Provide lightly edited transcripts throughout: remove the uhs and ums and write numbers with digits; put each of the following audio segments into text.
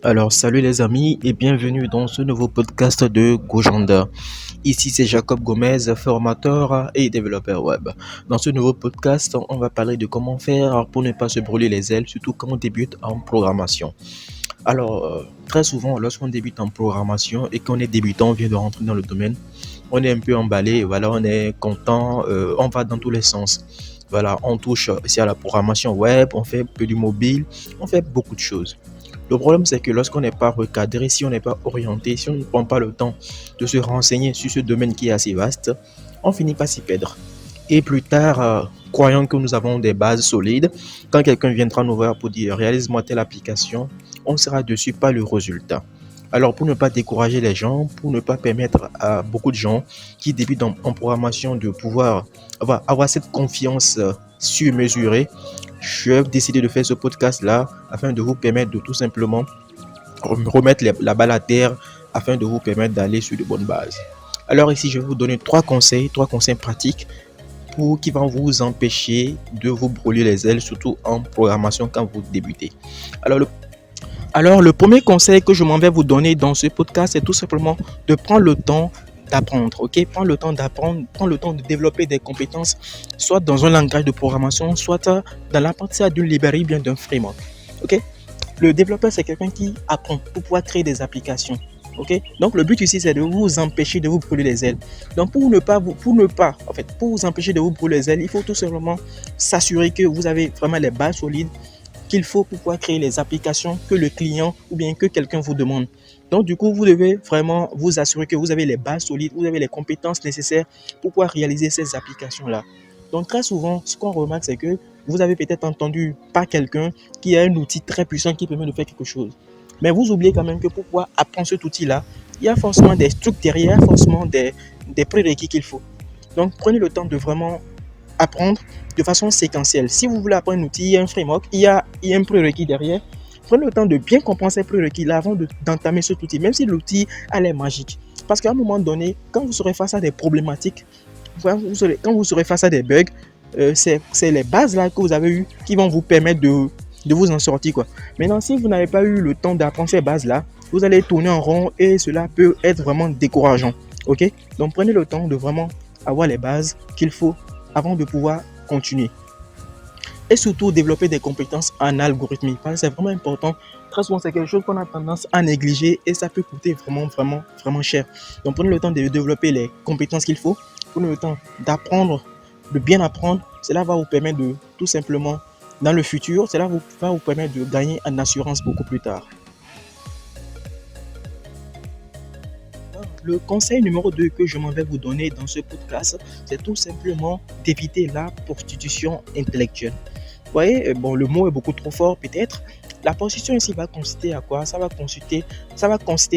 Alors, salut les amis et bienvenue dans ce nouveau podcast de Gojanda. Ici, c'est Jacob Gomez, formateur et développeur web. Dans ce nouveau podcast, on va parler de comment faire pour ne pas se brûler les ailes, surtout quand on débute en programmation. Alors, très souvent, lorsqu'on débute en programmation et qu'on est débutant, on vient de rentrer dans le domaine, on est un peu emballé, voilà, on est content, on va dans tous les sens. Voilà, on touche ici à la programmation web, on fait un peu du mobile, on fait beaucoup de choses. Le problème, c'est que lorsqu'on n'est pas recadré, si on n'est pas orienté, si on ne prend pas le temps de se renseigner sur ce domaine qui est assez vaste, on finit par s'y perdre. Et plus tard, croyant que nous avons des bases solides, quand quelqu'un viendra nous voir pour dire réalise-moi telle application, on sera dessus par le résultat. Alors, pour ne pas décourager les gens, pour ne pas permettre à beaucoup de gens qui débutent en programmation de pouvoir avoir cette confiance surmesurée, je vais décider de faire ce podcast-là afin de vous permettre de tout simplement remettre la balle à terre afin de vous permettre d'aller sur de bonnes bases. Alors ici, je vais vous donner trois conseils pratiques qui vont vous empêcher de vous brûler les ailes, surtout en programmation quand vous débutez. Alors le, alors, le premier conseil que je m'en vais vous donner dans ce podcast, c'est tout simplement de prendre le temps d'apprendre, ok? Prendre le temps d'apprendre, prendre le temps de développer des compétences, soit dans un langage de programmation, soit dans l'apprentissage d'une librairie, bien d'un framework, ok? Le développeur, c'est quelqu'un qui apprend pour pouvoir créer des applications. Ok. Donc le but ici, c'est de vous empêcher de vous brûler les ailes. Donc pour vous empêcher de vous brûler les ailes, il faut tout simplement s'assurer que vous avez vraiment les bases solides qu'il faut pour pouvoir créer les applications que le client ou bien que quelqu'un vous demande. Donc du coup, vous devez vraiment vous assurer que vous avez les bases solides, vous avez les compétences nécessaires pour pouvoir réaliser ces applications-là. Donc très souvent, ce qu'on remarque, c'est que vous avez peut-être entendu par quelqu'un qui a un outil très puissant qui permet de faire quelque chose. Mais vous oubliez quand même que pour pouvoir apprendre cet outil-là, il y a forcément des trucs derrière, forcément des prérequis qu'il faut. Donc prenez le temps de vraiment apprendre de façon séquentielle. Si vous voulez apprendre un outil, il y a un framework, il y a un prérequis derrière. Prenez le temps de bien comprendre ces prérequis-là avant d'entamer cet outil, même si l'outil a l'air magique. Parce qu'à un moment donné, quand vous serez face à des problématiques, quand vous serez face à des bugs, c'est les bases là que vous avez eues qui vont vous permettre de vous en sortir, quoi. Maintenant, si vous n'avez pas eu le temps d'apprendre ces bases là, vous allez tourner en rond et cela peut être vraiment décourageant. Ok? Donc prenez le temps de vraiment avoir les bases qu'il faut avant de pouvoir continuer. Et surtout développer des compétences en algorithmie. Parce que c'est vraiment important. Très souvent, c'est quelque chose qu'on a tendance à négliger et ça peut coûter vraiment, vraiment, vraiment cher. Donc prenez le temps de développer les compétences qu'il faut. Prenez le temps d'apprendre, de bien apprendre. Cela va vous permettre de tout simplement, dans le futur, va vous permettre de gagner en assurance beaucoup plus tard. Le conseil numéro 2 que je m'en vais vous donner dans ce podcast, c'est tout simplement d'éviter la prostitution intellectuelle. Vous voyez, bon, le mot est beaucoup trop fort peut-être. La prostitution ici va consister à quoi? Ça va consister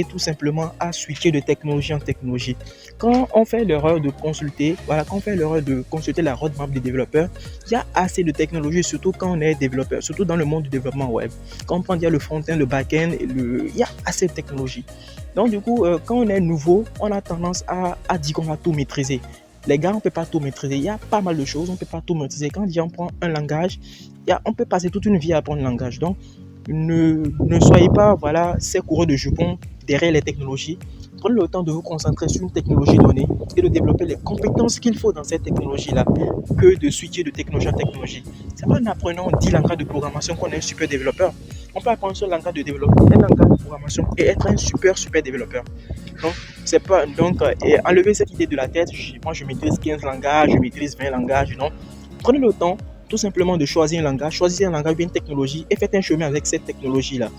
tout simplement à switcher de technologie en technologie. Quand on fait l'erreur de consulter, voilà, quand on fait l'erreur de consulter la roadmap des développeurs, il y a assez de technologies, surtout quand on est développeur, surtout dans le monde du développement web. Quand on prend, il y a le front-end, le back-end, il y a assez de technologies. Donc du coup, quand on est nouveau, on a tendance à dire qu'on va tout maîtriser. Les gars, on ne peut pas tout maîtriser. Il y a pas mal de choses, on ne peut pas tout maîtriser. Quand on prend un langage, on peut passer toute une vie à apprendre un langage. Donc, ne soyez pas voilà, ces coureurs de jupons derrière les technologies. Prenez le temps de vous concentrer sur une technologie donnée et de développer les compétences qu'il faut dans cette technologie-là que de switcher de technologie en technologie. C'est pas en apprenant 10 langages de programmation qu'on est un super développeur. On peut apprendre ce langage de développement, un langage de programmation et être un super, super développeur. Donc, c'est pas, donc enlever cette idée de la tête, moi je maîtrise 15 langages, je maîtrise 20 langages, non. Prenez le temps tout simplement de choisir un langage, choisissez un langage ou une technologie et faites un chemin avec cette technologie-là.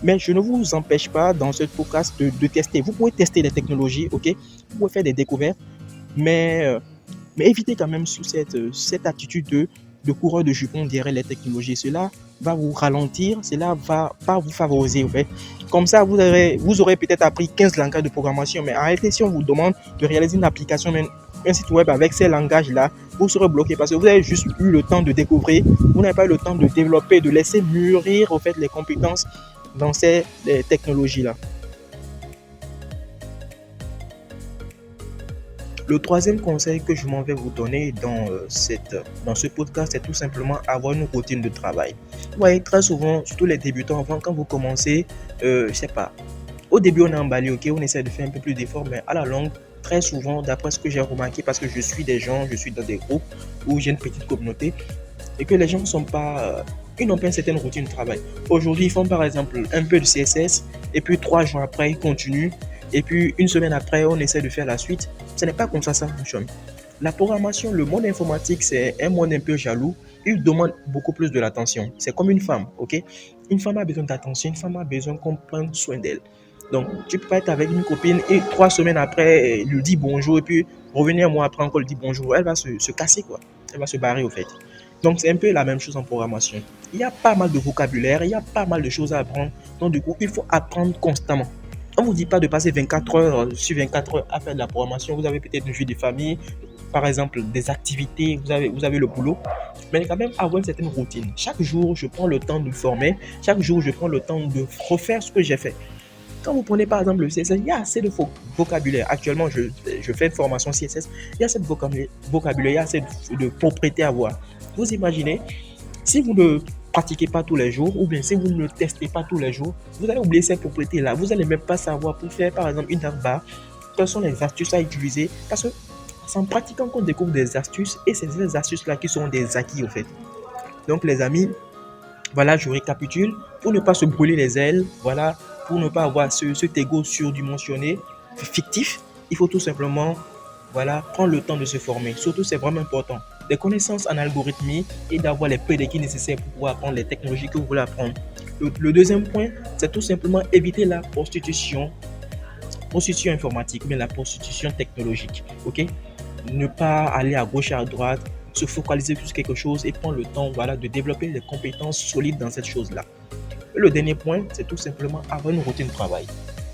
Mais je ne vous empêche pas dans ce podcast de tester. Vous pouvez tester les technologies, ok? Vous pouvez faire des découvertes, mais, euh, mais évitez quand même sur cette attitude de coureur de jupons derrière les technologies. Cela va vous ralentir, cela va pas vous favoriser en fait. Comme ça, vous aurez peut-être appris 15 langages de programmation, mais en réalité, si on vous demande de réaliser une application, un site web avec ces langages-là, vous serez bloqué parce que vous avez juste eu le temps de découvrir, vous n'avez pas eu le temps de développer, de laisser mûrir en fait les compétences dans ces technologies-là. Le troisième conseil que je m'en vais vous donner dans ce podcast, c'est tout simplement avoir une routine de travail. Vous voyez, très souvent, surtout les débutants, avant, quand vous commencez, je sais pas, au début, on est emballé, ok, on essaie de faire un peu plus d'efforts, mais à la longue, très souvent, d'après ce que j'ai remarqué, parce que je suis des gens, je suis dans des groupes où j'ai une petite communauté, et que les gens sont pas, ils n'ont pas une certaine routine de travail. Aujourd'hui, ils font par exemple un peu de CSS, et puis 3 jours après, ils continuent, et puis une semaine après, on essaie de faire la suite. Ce n'est pas comme ça fonctionne. La programmation, le monde informatique, c'est un monde un peu jaloux. Il demande beaucoup plus de l'attention. C'est comme une femme, ok? Une femme a besoin d'attention, une femme a besoin qu'on prenne soin d'elle. Donc, tu peux pas être avec une copine et 3 semaines après, lui dire bonjour et puis revenir un mois après encore lui dire bonjour. Elle va se casser, quoi. Elle va se barrer, au fait. Donc, c'est un peu la même chose en programmation. Il y a pas mal de vocabulaire, il y a pas mal de choses à apprendre. Donc, du coup, il faut apprendre constamment. On ne vous dit pas de passer 24 heures sur 24 heures à faire de la programmation. Vous avez peut-être une vie de famille, par exemple des activités, vous avez le boulot, mais quand même avoir une certaine routine. Chaque jour, je prends le temps de me former. Chaque jour, je prends le temps de refaire ce que j'ai fait. Quand vous prenez par exemple le CSS, il y a assez de vocabulaire. Actuellement, je fais une formation CSS. Il y a assez de vocabulaire, il y a assez de propriétés à voir. Vous imaginez, si vous ne pratiquez pas tous les jours, ou bien si vous ne le testez pas tous les jours, vous allez oublier ces propriétés-là. Vous n'allez même pas savoir pour faire par exemple une barre, quelles sont les astuces à utiliser. Parce que c'est en pratiquant qu'on découvre des astuces et c'est ces astuces-là qui sont des acquis au fait. Donc les amis, voilà, je récapitule. Pour ne pas se brûler les ailes, voilà, pour ne pas avoir cet ego surdimensionné, fictif, il faut tout simplement, voilà, prendre le temps de se former. Surtout, c'est vraiment important. Des connaissances en algorithmie et d'avoir les prérequis nécessaires pour pouvoir apprendre les technologies que vous voulez apprendre. Le deuxième point, c'est tout simplement éviter la prostitution informatique, mais la prostitution technologique. Ok? Ne pas aller à gauche et à droite, se focaliser sur quelque chose et prendre le temps, voilà, de développer des compétences solides dans cette chose-là. Et le dernier point, c'est tout simplement avoir une routine de travail.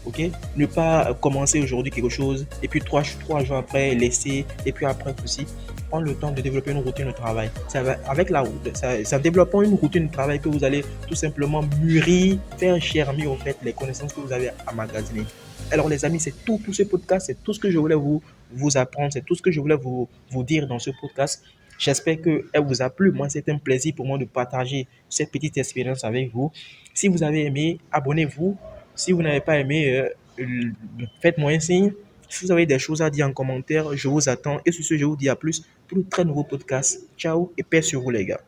Ok? Ne pas commencer aujourd'hui quelque chose et puis 3 jours après laisser et puis après aussi prendre le temps de développer une routine de travail. Ça va, avec la route, ça développant une routine de travail que vous allez tout simplement mûrir, faire germer en fait les connaissances que vous avez emmagasinées. Alors les amis, c'est tout pour ce podcast, c'est tout ce que je voulais vous apprendre, c'est tout ce que je voulais vous dire dans ce podcast. J'espère qu'elle vous a plu. Moi, c'est un plaisir pour moi de partager cette petite expérience avec vous. Si vous avez aimé, abonnez-vous. Si vous n'avez pas aimé, faites-moi un signe. Si vous avez des choses à dire en commentaire, je vous attends. Et sur ce, je vous dis à plus pour de très nouveaux podcasts. Ciao et paix sur vous les gars.